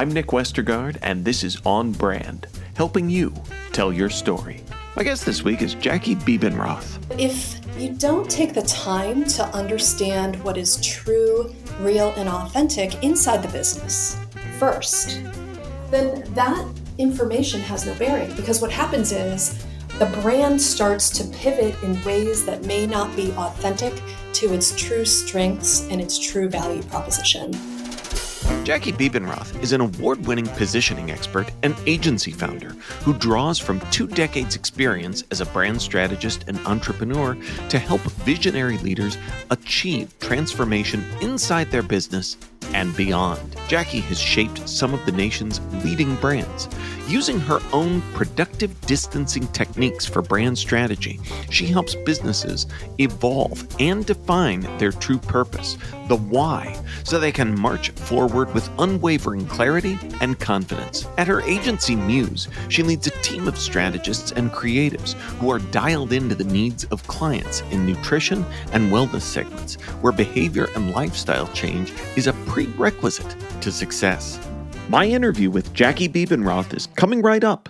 I'm Nick Westergaard, and this is On Brand, helping you tell your story. My guest this week is Jackie Bebenroth. If you don't take the time to understand what is true, real, and authentic inside the business first, then that information has no bearing, because what happens is the brand starts to pivot in ways that may not be authentic to its true strengths and its true value proposition. Jackie Bebenroth is an award-winning positioning expert and agency founder who draws from 2 decades' experience as a brand strategist and entrepreneur to help visionary leaders achieve transformation inside their business and beyond. Jackie has shaped some of the nation's leading brands. Using her own productive distancing techniques for brand strategy, she helps businesses evolve and define their true purpose, the why, so they can march forward with unwavering clarity and confidence. At her agency, Muse, she leads a team of strategists and creatives who are dialed into the needs of clients in nutrition and wellness segments, where behavior and lifestyle change is a prerequisite to success. My interview with Jackie Bebenroth is coming right up.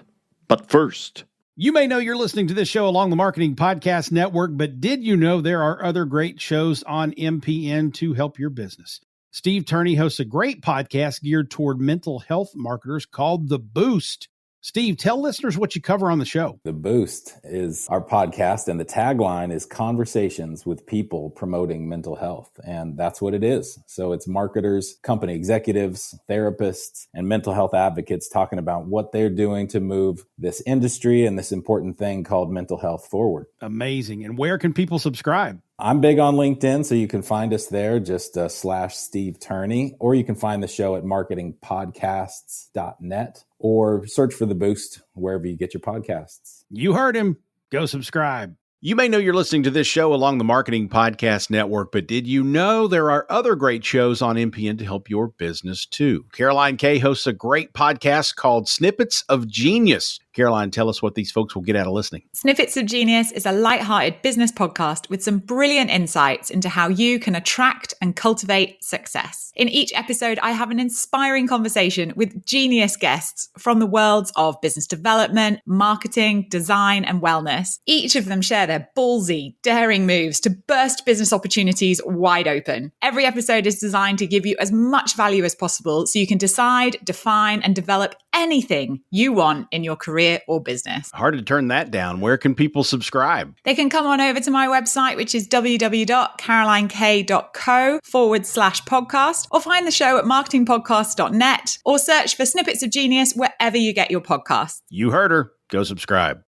But first, you may know you're listening to this show along the Marketing Podcast Network, but did you know there are other great shows on MPN to help your business? Steve Turney hosts a great podcast geared toward mental health marketers called The Boost. Steve, tell listeners what you cover on the show. The Boost is our podcast, and the tagline is conversations with people promoting mental health. And that's what it is. So it's marketers, company executives, therapists, and mental health advocates talking about what they're doing to move this industry and this important thing called mental health forward. Amazing. And where can people subscribe? I'm big on LinkedIn, so you can find us there, just / Steve Turney, or you can find the show at marketingpodcasts.net, or search for The Boost wherever you get your podcasts. You heard him. Go subscribe. You may know you're listening to this show along the Marketing Podcast Network, but did you know there are other great shows on MPN to help your business too? Caroline Kay hosts a great podcast called Snippets of Genius. Caroline, tell us what these folks will get out of listening. Snippets of Genius is a lighthearted business podcast with some brilliant insights into how you can attract and cultivate success. In each episode, I have an inspiring conversation with genius guests from the worlds of business development, marketing, design, and wellness. Each of them share their ballsy, daring moves to burst business opportunities wide open. Every episode is designed to give you as much value as possible so you can decide, define, and develop anything you want in your career or business. Hard to turn that down. Where can people subscribe? They can come on over to my website, which is www.carolinekay.co/podcast, or find the show at marketingpodcast.net, or search for Snippets of Genius wherever you get your podcasts. You heard her. Go subscribe.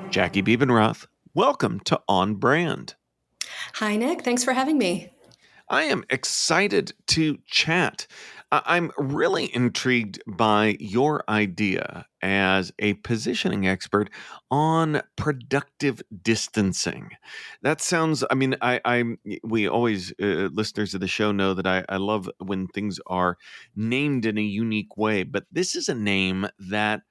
Jackie Bebenroth, welcome to On Brand. Hi, Nick. Thanks for having me. I am excited to chat. I'm really intrigued by your idea as a positioning expert on productive distancing. That sounds, we always, listeners of the show know that I love when things are named in a unique way, but this is a name that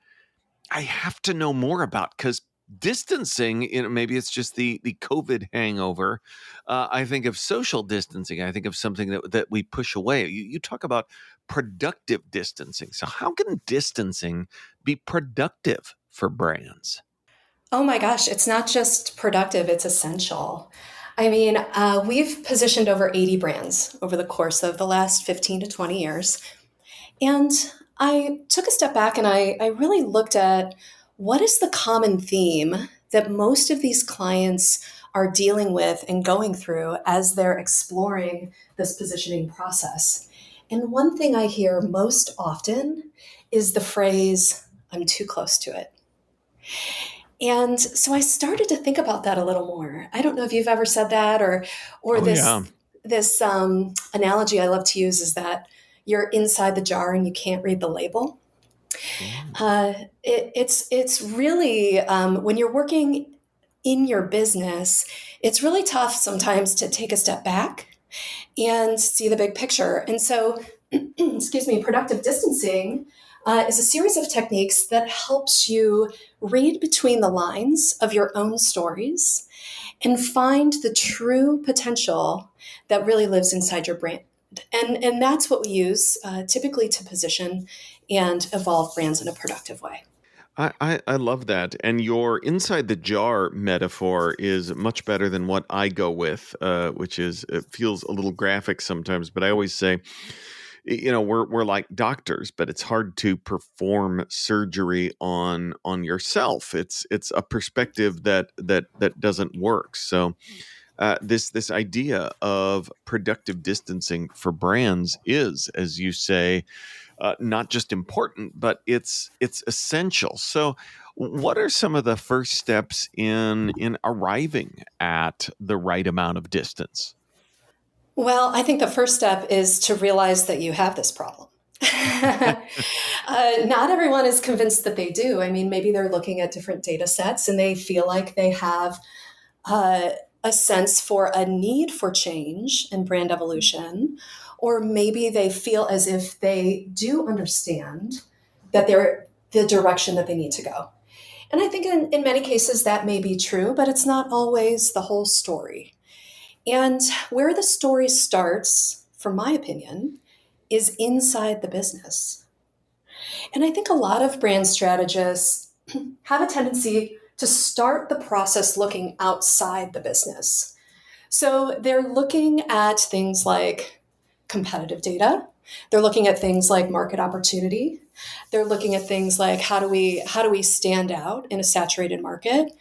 I have to know more about, because distancing, maybe it's just the COVID hangover. I think of social distancing. I think of something that we push away. You talk about productive distancing. So how can distancing be productive for brands? Oh my gosh, it's not just productive, it's essential. I mean, we've positioned over 80 brands over the course of the last 15 to 20 years. And I took a step back and I really looked at what is the common theme that most of these clients are dealing with and going through as they're exploring this positioning process. And one thing I hear most often is the phrase, "I'm too close to it." And so I started to think about that a little more. I don't know if you've ever said that, or this analogy I love to use is that you're inside the jar and you can't read the label. It's really, when you're working in your business, it's really tough sometimes to take a step back and see the big picture. And so, productive distancing is a series of techniques that helps you read between the lines of your own stories and find the true potential that really lives inside your brand. And that's what we use typically to position and evolve brands in a productive way. I love that. And your inside the jar metaphor is much better than what I go with, which is, it feels a little graphic sometimes, but I always say, we're like doctors, but it's hard to perform surgery on yourself. It's a perspective that doesn't work. So this idea of productive distancing for brands is, as you say, not just important, but it's essential. So, what are some of the first steps in arriving at the right amount of distance? Well, I think the first step is to realize that you have this problem. Not everyone is convinced that they do. I mean, maybe they're looking at different data sets and they feel like they have uh, a sense for a need for change and brand evolution, or maybe they feel as if they do understand that they're the direction that they need to go. And I think in many cases that may be true, but it's not always the whole story. And where the story starts, from my opinion, is inside the business. And I think a lot of brand strategists have a tendency to start the process looking outside the business. So they're looking at things like competitive data. They're looking at things like market opportunity. They're looking at things like how do we stand out in a saturated market?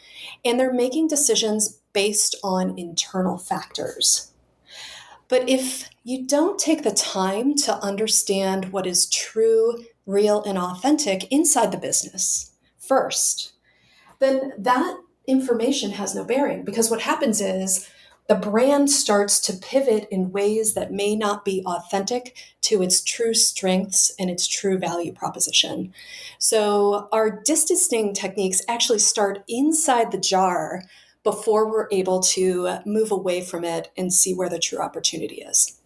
And they're making decisions based on internal factors. But if you don't take the time to understand what is true, real, and authentic inside the business first, then that information has no bearing, because what happens is the brand starts to pivot in ways that may not be authentic to its true strengths and its true value proposition. So our distancing techniques actually start inside the jar before we're able to move away from it and see where the true opportunity is.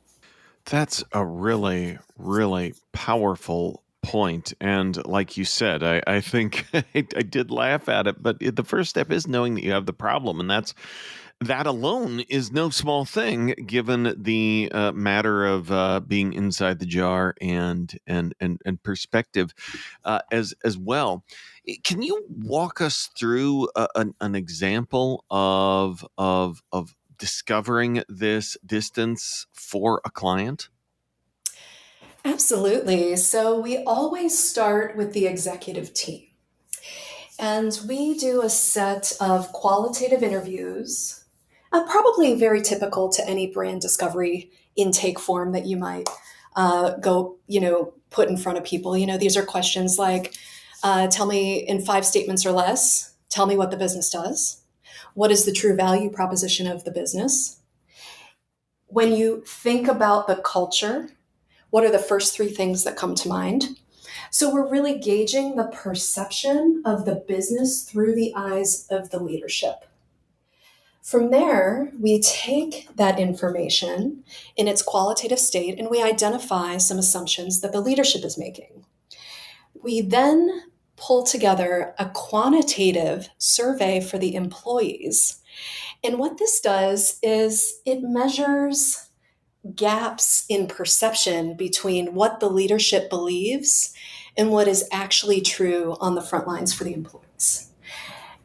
That's a really, really powerful point. And like you said, I think I did laugh at it, but the first step is knowing that you have the problem. And that alone is no small thing, given the matter of being inside the jar and perspective as well. Can you walk us through an example of discovering this distance for a client? Absolutely. So we always start with the executive team. And we do a set of qualitative interviews, probably very typical to any brand discovery intake form that you might put in front of people. These are questions like, tell me in 5 statements or less, tell me what the business does. What is the true value proposition of the business? When you think about the culture, what are the first 3 things that come to mind? So we're really gauging the perception of the business through the eyes of the leadership. From there, we take that information in its qualitative state and we identify some assumptions that the leadership is making. We then pull together a quantitative survey for the employees. And what this does is it measures gaps in perception between what the leadership believes and what is actually true on the front lines for the employees.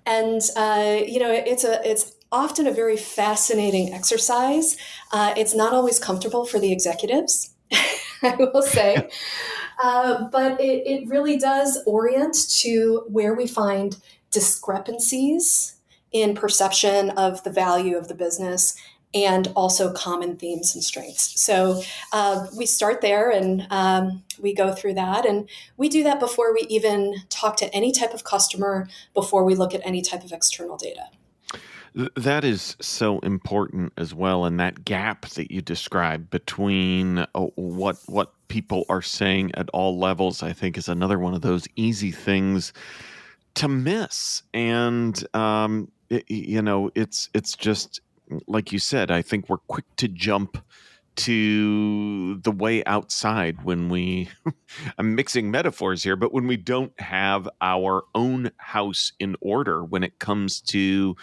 And it's often a very fascinating exercise. It's not always comfortable for the executives, I will say, but it really does orient to where we find discrepancies in perception of the value of the business and also common themes and strengths. So we start there and we go through that. And we do that before we even talk to any type of customer, before we look at any type of external data. That is so important as well. And that gap that you described between what people are saying at all levels, I think, is another one of those easy things to miss. And, it's just, like you said, I think we're quick to jump to the way outside when we, I'm mixing metaphors here, but when we don't have our own house in order when it comes to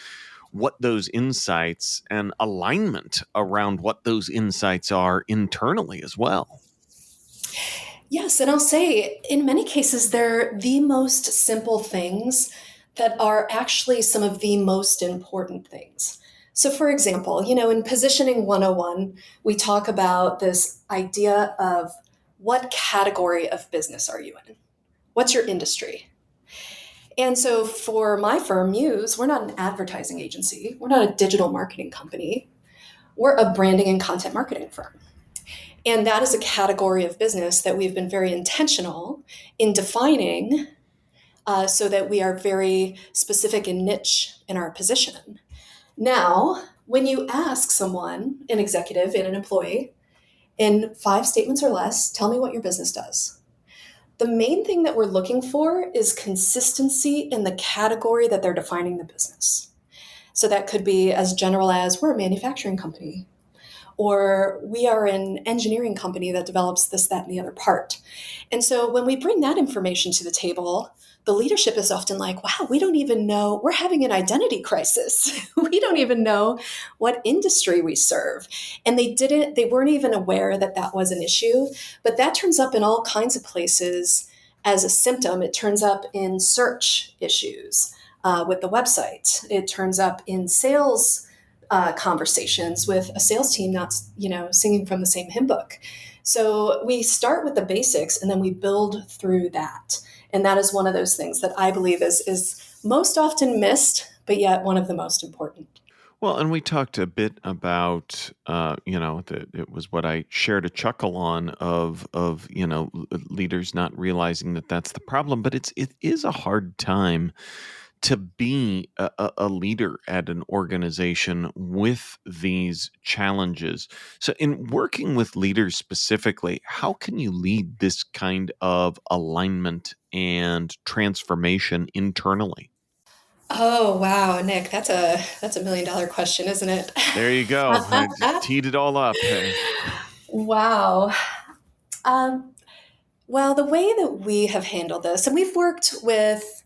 what those insights and alignment around what those insights are internally as well. Yes, and I'll say in many cases, they're the most simple things that are actually some of the most important things. So, for example, in Positioning 101, we talk about this idea of what category of business are you in? What's your industry? And so for my firm, Muse, we're not an advertising agency. We're not a digital marketing company. We're a branding and content marketing firm. And that is a category of business that we've been very intentional in defining so that we are very specific and niche in our position. Now, when you ask someone, an executive and an employee, in 5 statements or less, tell me what your business does. The main thing that we're looking for is consistency in the category that they're defining the business. So that could be as general as we're a manufacturing company, or we are an engineering company that develops this, that, and the other part. And so when we bring that information to the table, the leadership is often like, wow, we don't even know, we're having an identity crisis. We don't even know what industry we serve. And they weren't even aware that that was an issue, but that turns up in all kinds of places as a symptom. It turns up in search issues with the website. It turns up in sales conversations with a sales team not, singing from the same hymn book. So we start with the basics and then we build through that. And that is one of those things that I believe is most often missed, but yet one of the most important. Well, and we talked a bit about, it was what I shared a chuckle on of leaders not realizing that that's the problem, but it is a hard time to be a leader at an organization with these challenges. So in working with leaders specifically, how can you lead this kind of alignment and transformation internally? Oh, wow, Nick, that's a $1 million question, isn't it? There you go. I teed it all up. Wow. Well, the way that we have handled this, and we've worked with,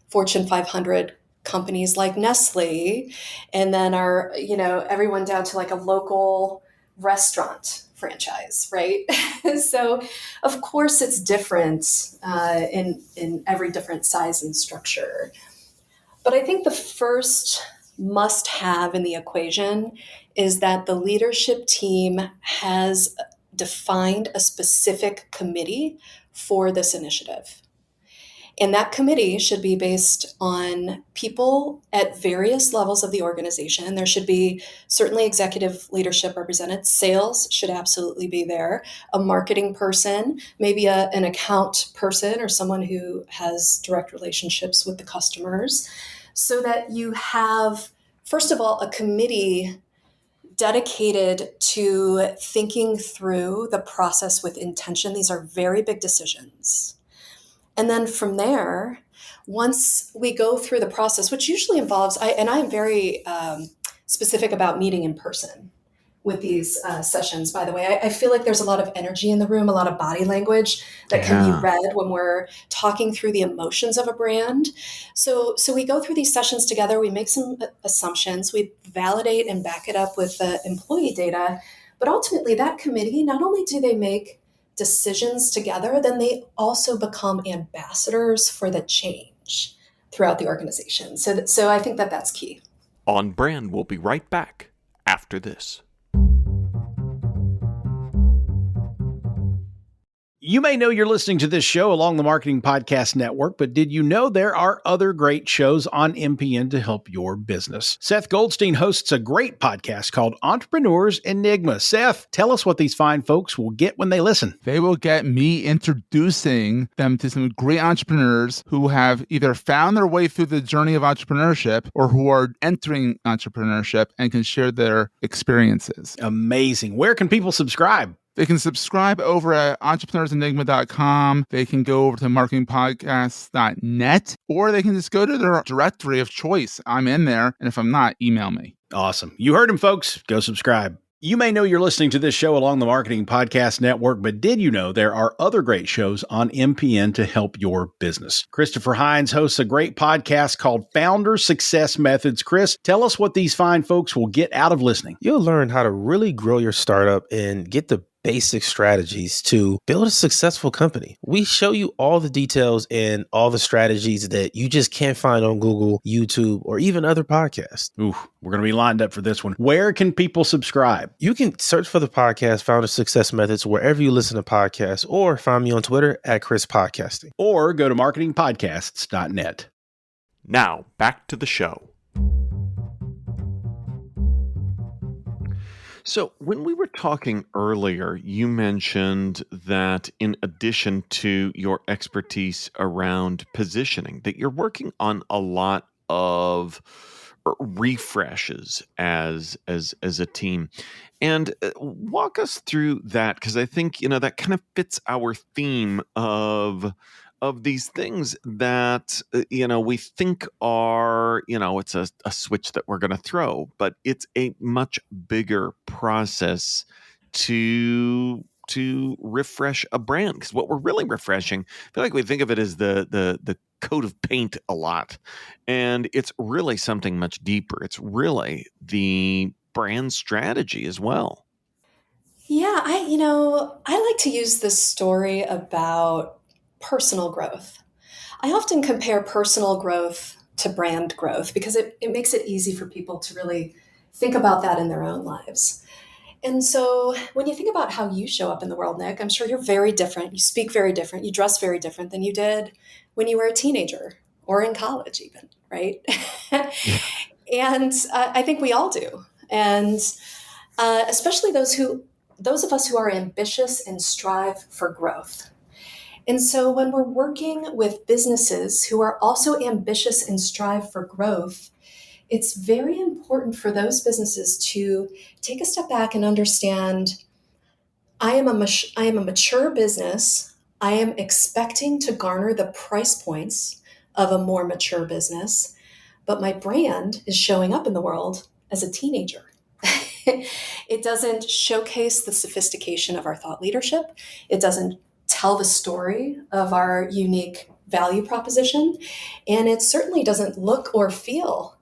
Fortune 500 companies like Nestle, and then everyone down to like a local restaurant franchise, right? So, of course, it's different in every different size and structure. But I think the first must have in the equation is that the leadership team has defined a specific committee for this initiative. And that committee should be based on people at various levels of the organization. There should be certainly executive leadership represented. Sales should absolutely be there. A marketing person, maybe an account person or someone who has direct relationships with the customers, so that you have, first of all, a committee dedicated to thinking through the process with intention. These are very big decisions. And then from there, once we go through the process, which usually involves, I'm very specific about meeting in person with these sessions, by the way. I feel like there's a lot of energy in the room, a lot of body language that can be read when we're talking through the emotions of a brand. So we go through these sessions together, we make some assumptions, we validate and back it up with the employee data. But ultimately, that committee, not only do they make decisions together, then they also become ambassadors for the change throughout the organization. So I think that that's key. On Brand, we'll be right back after this. You may know you're listening to this show along the Marketing Podcast Network, but did you know there are other great shows on MPN to help your business? Seth Goldstein hosts a great podcast called Entrepreneur's Enigma. Seth, tell us what these fine folks will get when they listen. They will get me introducing them to some great entrepreneurs who have either found their way through the journey of entrepreneurship or who are entering entrepreneurship and can share their experiences. Amazing. Where can people subscribe? They can subscribe over at entrepreneursenigma.com. They can go over to marketingpodcasts.net, or they can just go to their directory of choice. I'm in there, and if I'm not, email me. Awesome. You heard him, folks. Go subscribe. You may know you're listening to this show along the Marketing Podcast Network, but did you know there are other great shows on MPN to help your business? Christopher Hines hosts a great podcast called Founder Success Methods. Chris, tell us what these fine folks will get out of listening. You'll learn how to really grow your startup and get the basic strategies to build a successful company. We show you all the details and all the strategies that you just can't find on Google, YouTube, or even other podcasts. Ooh, we're going to be lined up for this one. Where can people subscribe? You can search for the podcast Founder Success Methods wherever you listen to podcasts, or find me on Twitter at Chris Podcasting. Or go to marketingpodcasts.net. Now, back to the show. So when we were talking earlier, you mentioned that in addition to your expertise around positioning, that you're working on a lot of refreshes as a team. And walk us through that, because I think, that kind of fits our theme of these things that, we think are, it's a switch that we're going to throw, but it's a much bigger process to refresh a brand. Because what we're really refreshing, I feel like we think of it as the coat of paint a lot. And it's really something much deeper. It's really the brand strategy as well. Yeah, I like to use this story about personal growth. I often compare personal growth to brand growth because it makes it easy for people to really think about that in their own lives. And so when you think about how you show up in the world, Nick, I'm sure you're very different. You speak very different. You dress very different than you did when you were a teenager or in college even, right? And I think we all do. And especially those of us who are ambitious and strive for growth. And so when we're working with businesses who are also ambitious and strive for growth, it's very important for those businesses to take a step back and understand, I am a mature business. I am expecting to garner the price points of a more mature business, but my brand is showing up in the world as a teenager. It doesn't showcase the sophistication of our thought leadership. It doesn't tell the story of our unique value proposition. And it certainly doesn't look or feel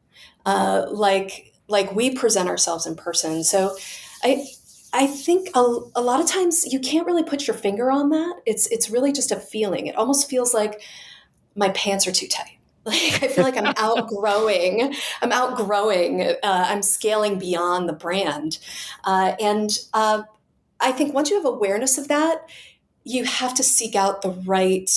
like we present ourselves in person. So I think a lot of times you can't really put your finger on that. It's really just a feeling. It almost feels like my pants are too tight. Like I feel like I'm outgrowing, I'm scaling beyond the brand. And I think once you have awareness of that, you have to seek out the right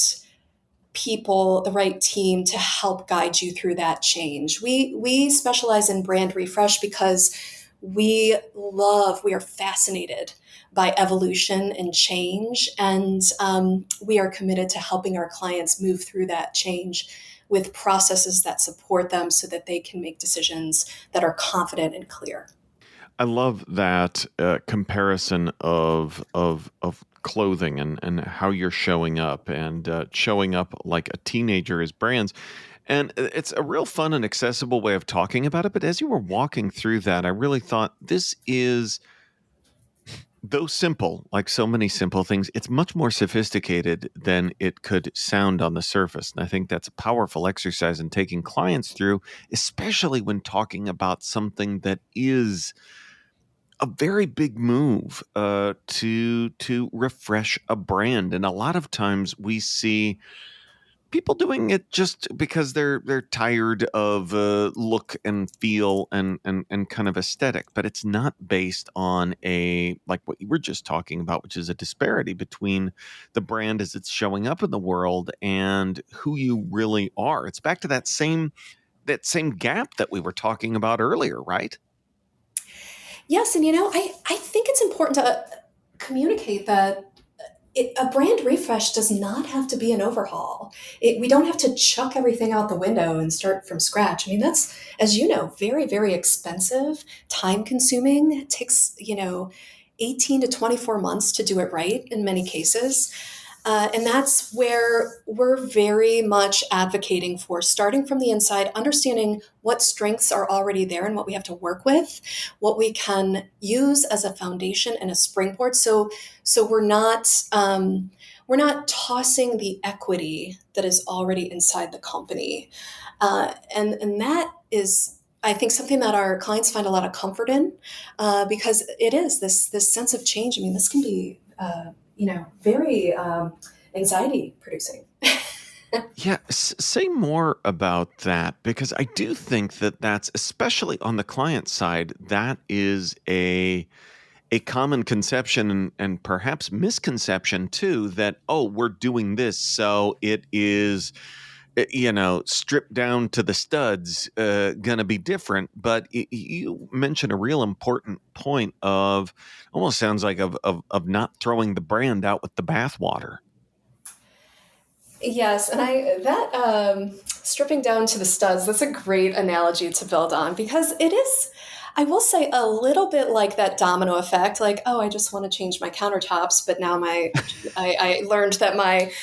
people, the right team to help guide you through that change. We specialize in brand refresh because we are fascinated by evolution and change. And we are committed to helping our clients move through that change with processes that support them so that they can make decisions that are confident and clear. I love that comparison of clothing and how you're showing up and showing up like a teenager as brands. And it's a real fun and accessible way of talking about it. But as you were walking through that, I really thought this is, though simple, like so many simple things, it's much more sophisticated than it could sound on the surface. And I think that's a powerful exercise in taking clients through, especially when talking about something that is a very big move to refresh a brand. And a lot of times we see people doing it just because they're tired of look and feel and kind of aesthetic, but it's not based on like what you were just talking about, which is a disparity between the brand as it's showing up in the world and who you really are. It's back to that same gap that we were talking about earlier, right? Yes, and I think it's important to communicate that a brand refresh does not have to be an overhaul. We don't have to chuck everything out the window and start from scratch. I mean, that's, as you know, very, very expensive, time consuming. It takes, 18 to 24 months to do it right in many cases. And that's where we're very much advocating for starting from the inside, understanding what strengths are already there and what we have to work with, what we can use as a foundation and a springboard. So we're not tossing the equity that is already inside the company, and that is, I think, something that our clients find a lot of comfort in, because it is this sense of change. I mean, this can be very anxiety producing. Yeah, say more about that, because I do think that that's, especially on the client side, that is a common conception and perhaps misconception too, that, oh, we're doing this, so it is, stripped down to the studs, gonna be different. But you mentioned a real important point of, almost sounds like, of not throwing the brand out with the bathwater. Yes, and stripping down to the studs, that's a great analogy to build on, because it is, I will say, a little bit like that domino effect. Like, oh, I just want to change my countertops, but now I learned that my,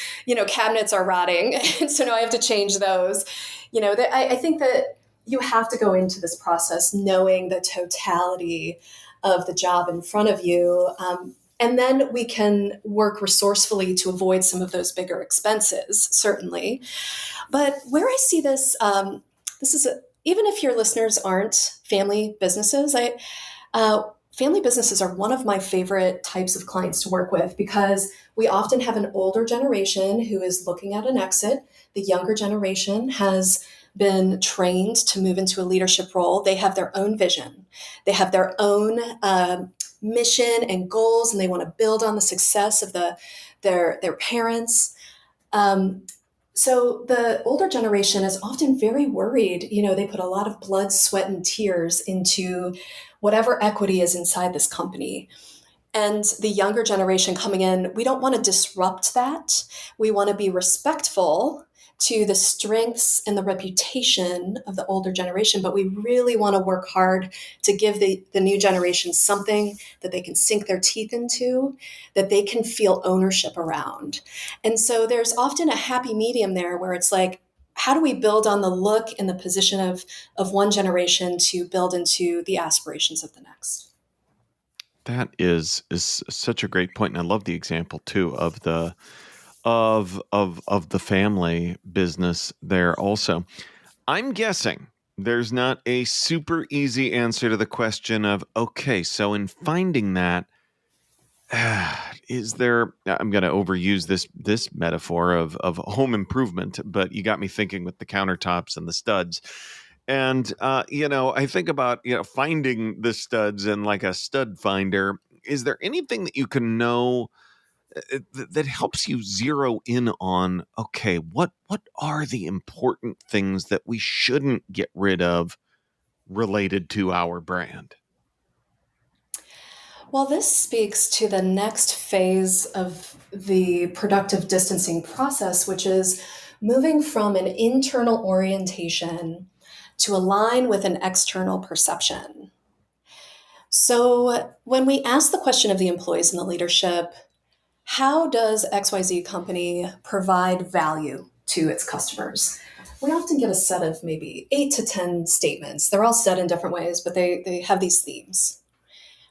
cabinets are rotting, and so now I have to change those. I think that you have to go into this process knowing the totality of the job in front of you. And then we can work resourcefully to avoid some of those bigger expenses, certainly. But where I see this, even if your listeners aren't family businesses, family businesses are one of my favorite types of clients to work with, because we often have an older generation who is looking at an exit. The younger generation has been trained to move into a leadership role. They have their own vision. They have their own mission and goals, and they want to build on the success of their parents. So the older generation is often very worried. They put a lot of blood, sweat, and tears into whatever equity is inside this company. And the younger generation coming in, we don't want to disrupt that. We want to be respectful to the strengths and the reputation of the older generation, but we really want to work hard to give the new generation something that they can sink their teeth into, that they can feel ownership around. And so there's often a happy medium there where it's like, how do we build on the look and the position of one generation to build into the aspirations of the next? That is such a great point, and I love the example too of the family business there also. I'm guessing there's not a super easy answer to the question of, okay, so in finding that, is there, I'm going to overuse this metaphor of home improvement, but you got me thinking with the countertops and the studs. And, I think about, finding the studs and like a stud finder. Is there anything that you can know that helps you zero in on, okay, what are the important things that we shouldn't get rid of related to our brand? Well, this speaks to the next phase of the productive distancing process, which is moving from an internal orientation to align with an external perception. So when we ask the question of the employees and the leadership, how does XYZ company provide value to its customers? We often get a set of maybe 8 to 10 statements. They're all said in different ways, but they have these themes.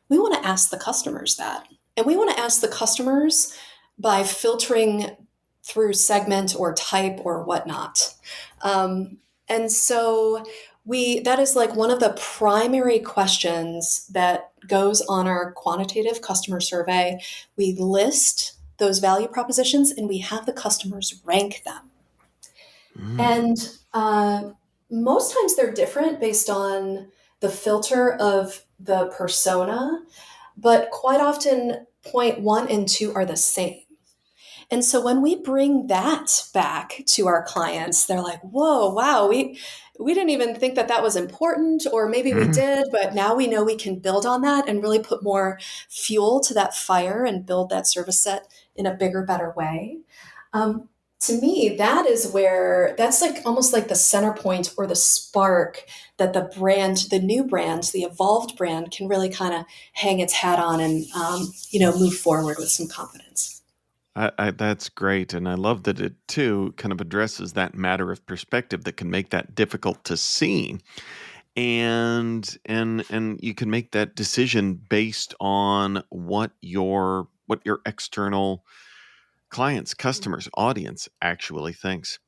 We want to ask the customers that. And we want to ask the customers by filtering through segment or type or whatnot. And so that is like one of the primary questions that goes on our quantitative customer survey. We list those value propositions and we have the customers rank them. And most times they're different based on the filter of the persona, but quite often point 1 and 2 are the same. And so when we bring that back to our clients, they're like, whoa, wow, we didn't even think that was important, or maybe we did, but now we know we can build on that and really put more fuel to that fire and build that service set in a bigger, better way. To me, that's like almost like the center point or the spark that the new brand, the evolved brand, can really kind of hang its hat on and, move forward with some confidence. That's great. And I love that it too kind of addresses that matter of perspective that can make that difficult to see. And you can make that decision based on what your external clients, customers, audience actually thinks.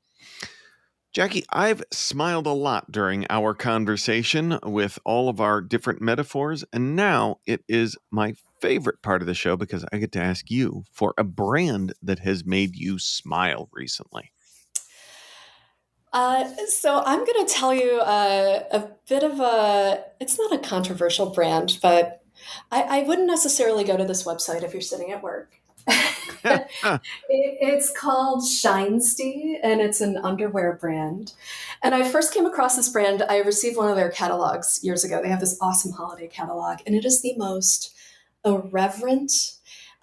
Jackie, I've smiled a lot during our conversation with all of our different metaphors, and now it is my favorite part of the show because I get to ask you for a brand that has made you smile recently. So I'm going to tell you a bit of it's not a controversial brand, but I wouldn't necessarily go to this website if you're sitting at work. It's called Shinesty, and it's an underwear brand. And I first came across this brand. I received one of their catalogs years ago. They have this awesome holiday catalog, and it is the most irreverent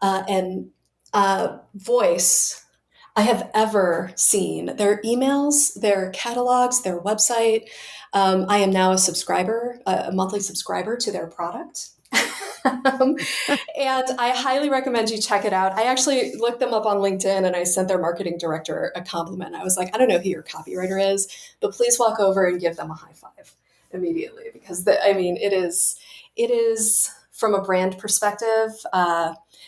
and voice I have ever seen. Their emails, their catalogs, their website. I am now a monthly subscriber to their product. And I highly recommend you check it out. I actually looked them up on LinkedIn and I sent their marketing director a compliment. I was like, I don't know who your copywriter is, but please walk over and give them a high five immediately because it is from a brand perspective,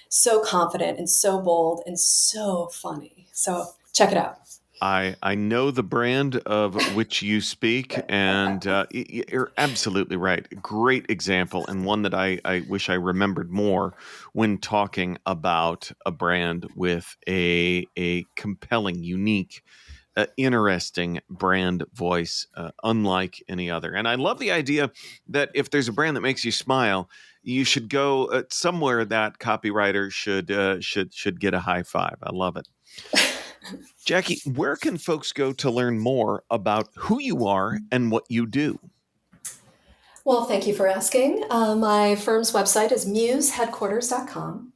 so confident and so bold and so funny. So check it out. I know the brand of which you speak, and you're absolutely right. Great example, and one that I wish I remembered more when talking about a brand with a compelling, unique, interesting brand voice, unlike any other. And I love the idea that if there's a brand that makes you smile, you should go somewhere that copywriter should get a high five. I love it. Jackie, where can folks go to learn more about who you are and what you do? Well, thank you for asking. My firm's website is museheadquarters.com.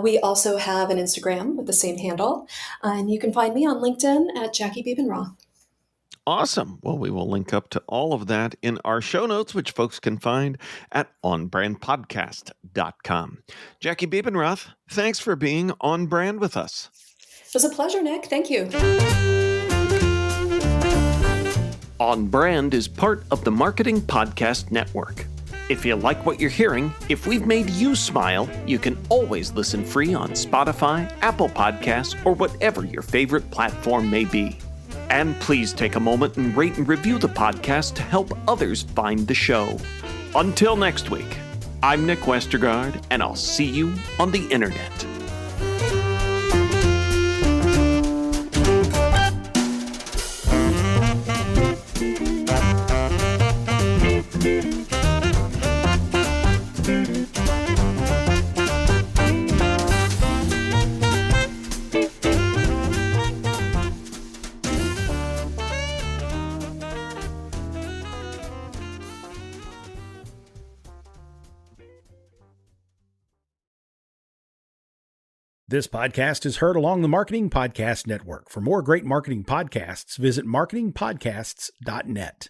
We also have an Instagram with the same handle, and you can find me on LinkedIn at Jackie Bebenroth. Awesome. Well, we will link up to all of that in our show notes, which folks can find at onbrandpodcast.com. Jackie Bebenroth, thanks for being on brand with us. It was a pleasure, Nick. Thank you. On Brand is part of the Marketing Podcast Network. If you like what you're hearing, if we've made you smile, you can always listen free on Spotify, Apple Podcasts, or whatever your favorite platform may be. And please take a moment and rate and review the podcast to help others find the show. Until next week, I'm Nick Westergaard, and I'll see you on the internet. This podcast is heard along the Marketing Podcast Network. For more great marketing podcasts, visit marketingpodcasts.net.